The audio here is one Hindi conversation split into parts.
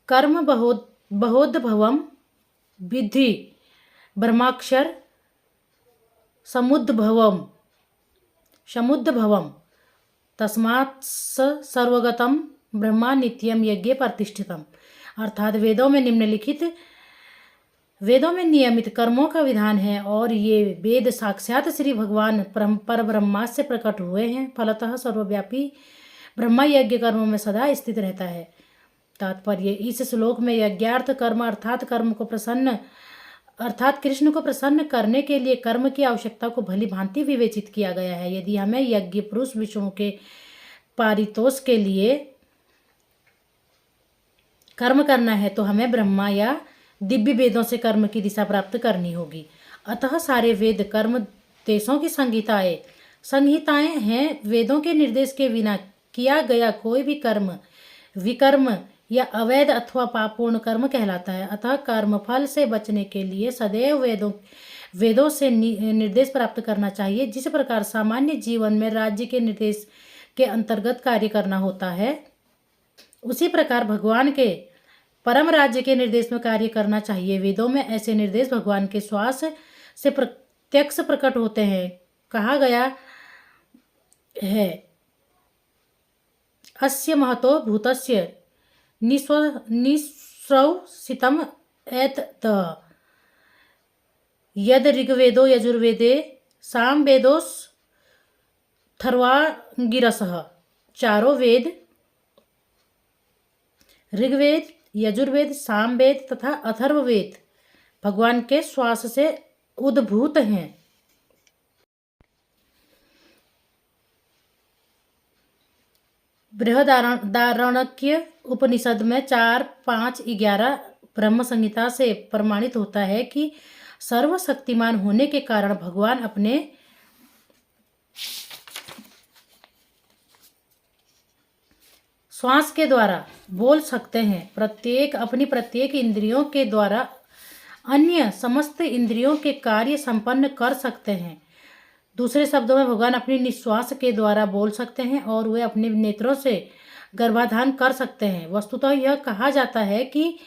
कर्म बहोद्भवम विद्धि ब्रह्माक्षर समुद्भवम तस्मात् सर्वगतम ब्रह्मा नित्यम यज्ञ प्रतिष्ठितम। अर्थात वेदों में नियमित कर्मों का विधान है और ये वेद साक्षात श्री भगवान पर ब्रह्मा से प्रकट हुए हैं। फलतः सर्वव्यापी ब्रह्मा यज्ञ कर्मों में सदा स्थित रहता है। तात्पर्य, इस श्लोक में यज्ञार्थ कर्म अर्थात कृष्ण को प्रसन्न करने के लिए कर्म की आवश्यकता को भली भांति विवेचित किया गया है। यदि हमें यज्ञ पुरुष विष्णु के पारितोष के लिए कर्म करना है तो हमें ब्रह्मा या दिव्य वेदों से कर्म की दिशा प्राप्त करनी होगी। अतः सारे वेद कर्म देशों की संहिताएं हैं। वेदों के निर्देश के बिना किया गया कोई भी कर्म विकर्म या अवैध अथवा पापपूर्ण कर्म कहलाता है। अतः कर्म फल से बचने के लिए सदैव वेदों से निर्देश प्राप्त करना चाहिए। जिस प्रकार सामान्य जीवन में राज्य के निर्देश के अंतर्गत कार्य करना होता है, उसी प्रकार भगवान के परम राज्य के निर्देश में कार्य करना चाहिए। वेदों में ऐसे निर्देश भगवान के श्वास से प्रत्यक्ष प्रकट होते हैं। कहा गया है, अस्य महतो भूतस्य निःश्रौषितम् एतत् यद ऋग्वेदो यजुर्वेदे सामवेदोऽथर्वाङ्गिरसः। चारों वेद ऋग्वेद, यजुर्वेद, सामवेद तथा अथर्ववेद भगवान के श्वास से उद्भूत हैं। बृहदारण्यक उपनिषद में 4, 5, 11 ब्रह्म संहिता से प्रमाणित होता है कि सर्वशक्तिमान होने के कारण भगवान अपने श्वास के द्वारा बोल सकते हैं। अपनी प्रत्येक इंद्रियों के द्वारा अन्य समस्त इंद्रियों के कार्य संपन्न कर सकते हैं। दूसरे शब्दों में भगवान अपनी निश्वास के द्वारा बोल सकते हैं और वे अपने नेत्रों से गर्भाधान कर सकते हैं। वस्तुतः यह कहा जाता है कि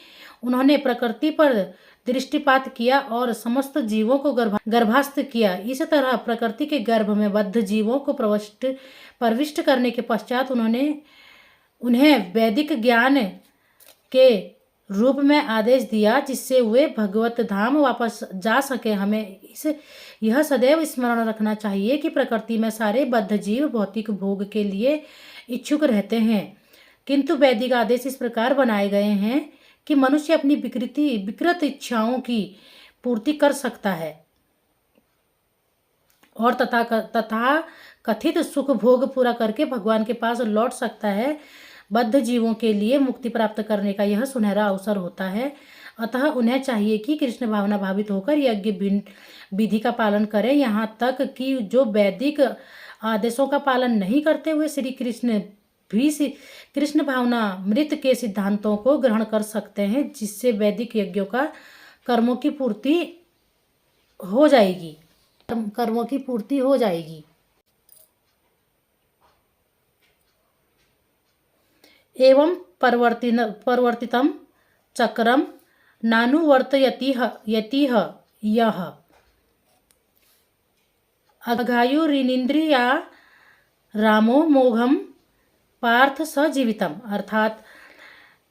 उन्होंने प्रकृति पर दृष्टिपात किया और समस्त जीवों को गर्भास्थ किया। इस तरह प्रकृति के गर्भ में बद्ध जीवों को प्रविष्ट करने के पश्चात उन्हें वैदिक ज्ञान के रूप में आदेश दिया, जिससे वे भगवत धाम वापस जा सके। हमें यह सदैव स्मरण रखना चाहिए कि प्रकृति में सारे बद्ध जीव भौतिक भोग के लिए इच्छुक रहते हैं, किंतु वैदिक आदेश इस प्रकार बनाए गए हैं कि मनुष्य अपनी विकृत इच्छाओं की पूर्ति कर सकता है और तथा कथित सुख भोग पूरा करके भगवान के पास लौट सकता है। बद्ध जीवों के लिए मुक्ति प्राप्त करने का यह सुनहरा अवसर होता है। अतः उन्हें चाहिए कि कृष्ण भावना भावित होकर यज्ञ विधि का पालन करें, यहाँ तक कि जो वैदिक आदेशों का पालन नहीं करते हुए श्री कृष्ण भी कृष्ण भावना मृत के सिद्धांतों को ग्रहण कर सकते हैं, जिससे वैदिक यज्ञों का कर्मों की पूर्ति हो जाएगी। एवं परिवर्तितं चक्रम नानुवर्तयतिह यः अघायुरिनिन्द्रिया रामो मोघम पार्थ स जीवितम। अर्थात,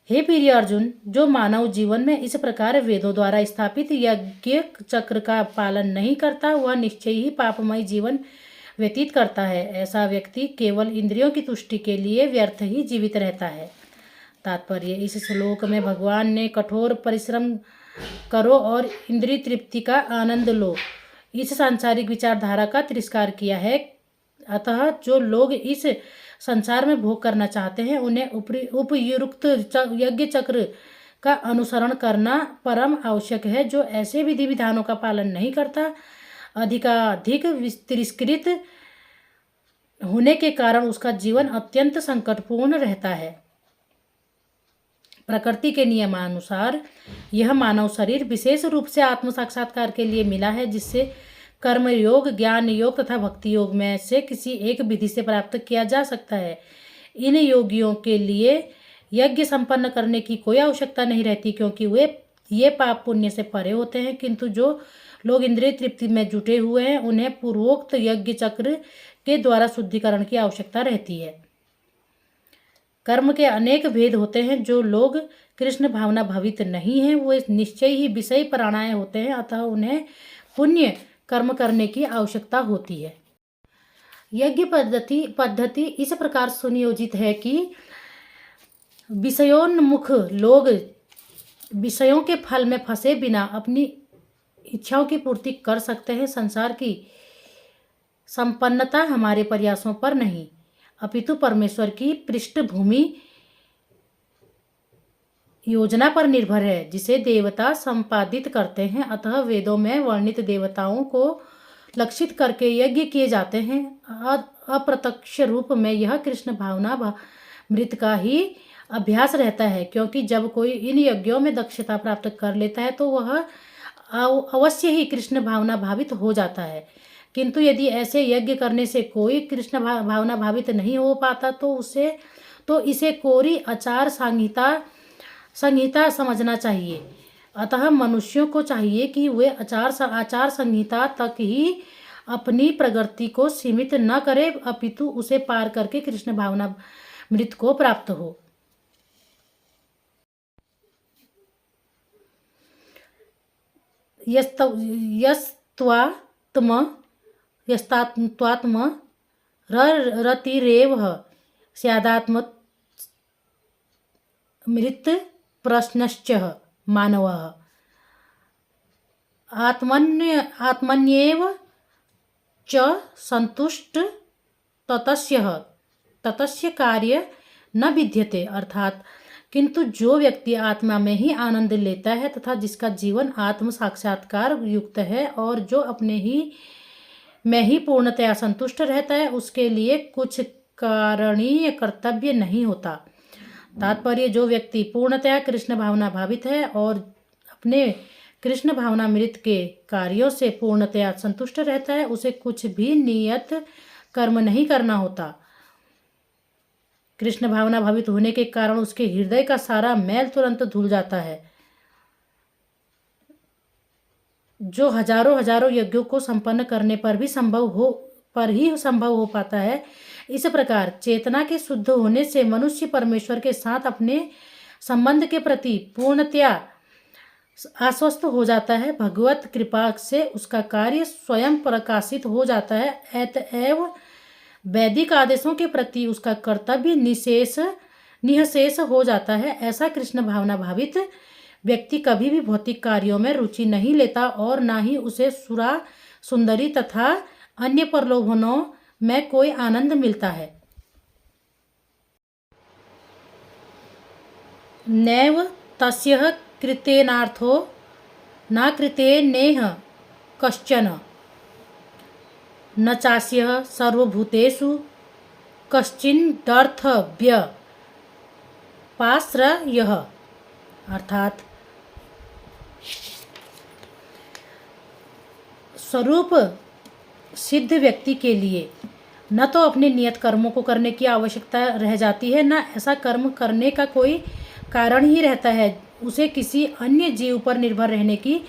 हे प्रिय अर्जुन, जो मानव जीवन में इस प्रकार वेदों द्वारा स्थापित यज्ञ चक्र का पालन नहीं करता, वह निश्चय ही पापमय जीवन व्यतीत करता है। ऐसा व्यक्ति केवल इंद्रियों की तुष्टि के लिए व्यर्थ ही जीवित रहता है। तात्पर्य, इस श्लोक में भगवान ने कठोर परिश्रम करो और इंद्रिय तृप्ति का आनंद लो, इस सांसारिक विचारधारा का तिरस्कार किया है। अतः जो लोग इस संसार में भोग करना चाहते हैं, उन्हें उपयुक्त यज्ञ चक्र का अनुसरण करना परम आवश्यक है। जो ऐसे विधि विधानों का पालन नहीं करता, अधिकाधिक तिरस्कृत होने के कारण उसका जीवन अत्यंत संकटपूर्ण रहता है। प्रकृति के नियमानुसार यह मानव शरीर विशेष रूप से आत्म साक्षात्कार के लिए मिला है, जिससे कर्म योग, ज्ञान योग तथा भक्ति योग में से किसी एक विधि से प्राप्त किया जा सकता है। इन योगियों के लिए यज्ञ संपन्न करने की कोई आवश्यकता नहीं रहती, क्योंकि ये पाप पुण्य से परे होते हैं। किंतु जो लोग इंद्रिय तृप्ति में जुटे हुए हैं, उन्हें पूर्वोक्त यज्ञ चक्र के द्वारा शुद्धिकरण की आवश्यकता रहती है। कर्म के अनेक भेद होते हैं। जो लोग कृष्ण भावना भावित नहीं हैं, वो निश्चय ही विषय परायण होते हैं, अतः उन्हें पुण्य कर्म करने की आवश्यकता होती है। यज्ञ पद्धति इस प्रकार सुनियोजित है कि विषयोन्मुख लोग विषयों के फल में फंसे बिना अपनी इच्छाओं की पूर्ति कर सकते हैं। संसार की संपन्नता हमारे प्रयासों पर नहीं, अपितु परमेश्वर की पृष्ठभूमि योजना पर निर्भर है, जिसे देवता संपादित करते हैं। अतः वेदों में वर्णित देवताओं को लक्षित करके यज्ञ किए जाते हैं। अप्रत्यक्ष रूप में यह कृष्ण भावना मृत का ही अभ्यास रहता है, क्योंकि जब कोई इन यज्ञों में दक्षता प्राप्त कर लेता है तो वह अवश्य ही कृष्ण भावना भावित हो जाता है। किंतु यदि ऐसे यज्ञ करने से कोई कृष्ण भावना भावित नहीं हो पाता तो इसे कोरी आचार संहिता समझना चाहिए। अतः मनुष्यों को चाहिए कि वे आचार संहिता तक ही अपनी प्रगति को सीमित न करे, अपितु उसे पार करके कृष्ण भावना मृत को प्राप्त हो। यस्तात्म रतिरेव स्यादात्म मृत प्रश्नश्च मानवः आत्मन्येव च संतुष्ट ततस्य कार्य न विद्यते। अर्थात किंतु जो व्यक्ति आत्मा में ही आनंद लेता है तथा जिसका जीवन आत्म साक्षात्कार युक्त है और जो अपने ही में ही पूर्णतया संतुष्ट रहता है, उसके लिए कुछ कारणीय कर्तव्य नहीं होता। तात्पर्य, जो व्यक्ति पूर्णतया कृष्ण भावना भावित है और अपने कृष्ण भावना मृत के कार्यों से पूर्णतया संतुष्ट रहता है, उसे कुछ भी नियत कर्म नहीं करना होता। कृष्ण भावना भावित होने के कारण उसके हृदय का सारा मैल तुरंत धुल जाता है, जो हजारों यज्ञों को संपन्न करने पर ही संभव हो पाता है। इस प्रकार चेतना के शुद्ध होने से मनुष्य परमेश्वर के साथ अपने संबंध के प्रति पूर्णतया आश्वस्त हो जाता है। भगवत कृपा से उसका कार्य स्वयं प्रकाशित हो जाता है। अतएव वैदिक आदेशों के प्रति उसका कर्तव्य निःशेष हो जाता है। ऐसा कृष्ण भावना भावित व्यक्ति कभी भी भौतिक कार्यों में रुचि नहीं लेता और ना ही उसे सुरा सुंदरी तथा अन्य प्रलोभनों में कोई आनंद मिलता है। नैव तस्यः कृतेनार्थो न कृतेनेह कश्चन न चास्यः सर्वभूतेषु कश्चिदर्थव्यपाश्रयः। अर्थात स्वरूप सिद्ध व्यक्ति के लिए न तो अपने नियत कर्मों को करने की आवश्यकता रह जाती है, न ऐसा कर्म करने का कोई कारण ही रहता है। उसे किसी अन्य जीव पर निर्भर रहने की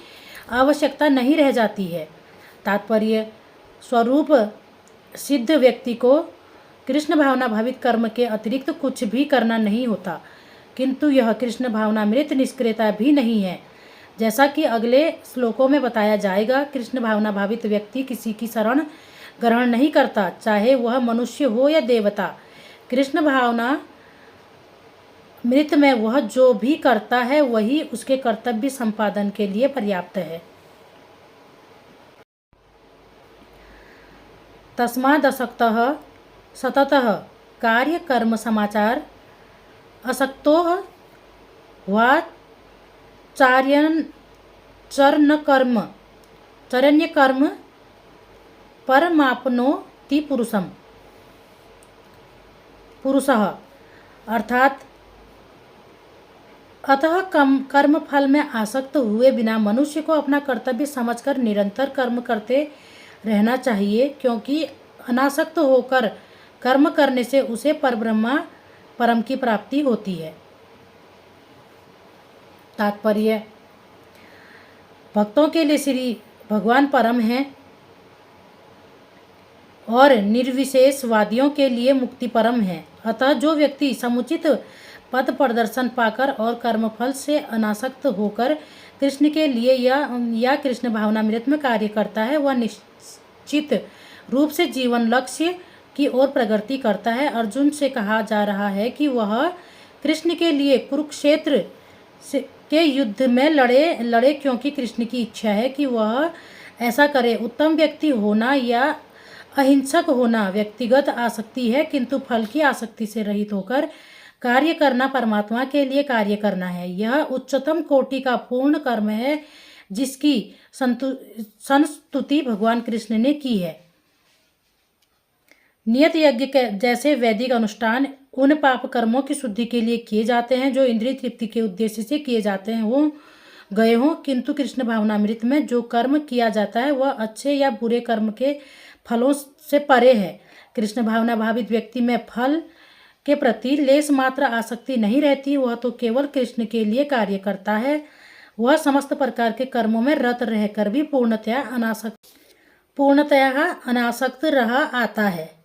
आवश्यकता नहीं रह जाती है। तात्पर्य, स्वरूप सिद्ध व्यक्ति को कृष्ण भावना भावित कर्म के अतिरिक्त कुछ भी करना नहीं होता। किंतु यह कृष्ण भावनामृत निष्क्रियता भी नहीं है, जैसा कि अगले श्लोकों में बताया जाएगा। कृष्ण भावना भावित व्यक्ति किसी की शरण ग्रहण नहीं करता, चाहे वह मनुष्य हो या देवता। कृष्ण भावना मृत में वह जो भी करता है वही उसके कर्तव्य संपादन के लिए पर्याप्त है। तस्मादसक्तः सततः कार्य कर्म समाचार असक्तो वा चरण्य कर्म परमाप्नोति पुरुषः। अर्थात अतः कर्म फल में आसक्त हुए बिना मनुष्य को अपना कर्तव्य समझकर निरंतर कर्म करते रहना चाहिए, क्योंकि अनासक्त होकर कर्म करने से उसे परब्रह्म परम की प्राप्ति होती है। तात्पर्य: भक्तों के लिए श्री भगवान परम हैं और निर्विशेषवादियों के लिए मुक्ति परम है। अतः जो व्यक्ति समुचित पद प्रदर्शन पाकर और कर्मफल से अनासक्त होकर कृष्ण के लिए या कृष्ण भावनामृत में कार्य करता है, वह निश्चित रूप से जीवन लक्ष्य की ओर प्रगति करता है। अर्जुन से कहा जा रहा है कि वह कृष्ण के लिए कुरुक्षेत्र के युद्ध में लड़े क्योंकि कृष्ण की इच्छा है कि वह ऐसा करे। उत्तम व्यक्ति होना या अहिंसक होना व्यक्तिगत आसक्ति है, किंतु फल की आसक्ति से रहित होकर कार्य करना परमात्मा के लिए कार्य करना है। यह उच्चतम कोटि का पूर्ण कर्म है जिसकी संस्तुति भगवान कृष्ण ने की है। नियत यज्ञ जैसे वैदिक अनुष्ठान उन पाप कर्मों की शुद्धि के लिए किए जाते हैं जो इंद्रिय तृप्ति के उद्देश्य से किए जाते हैं वो गए हों, किंतु कृष्ण भावनामृत में जो कर्म किया जाता है वह अच्छे या बुरे कर्म के फलों से परे है। कृष्ण भावना भावित व्यक्ति में फल के प्रति लेस मात्र आसक्ति नहीं रहती, वह तो केवल कृष्ण के लिए कार्य करता है। वह समस्त प्रकार के कर्मों में रत रहकर भी पूर्णतया अनासक्त रह आता है।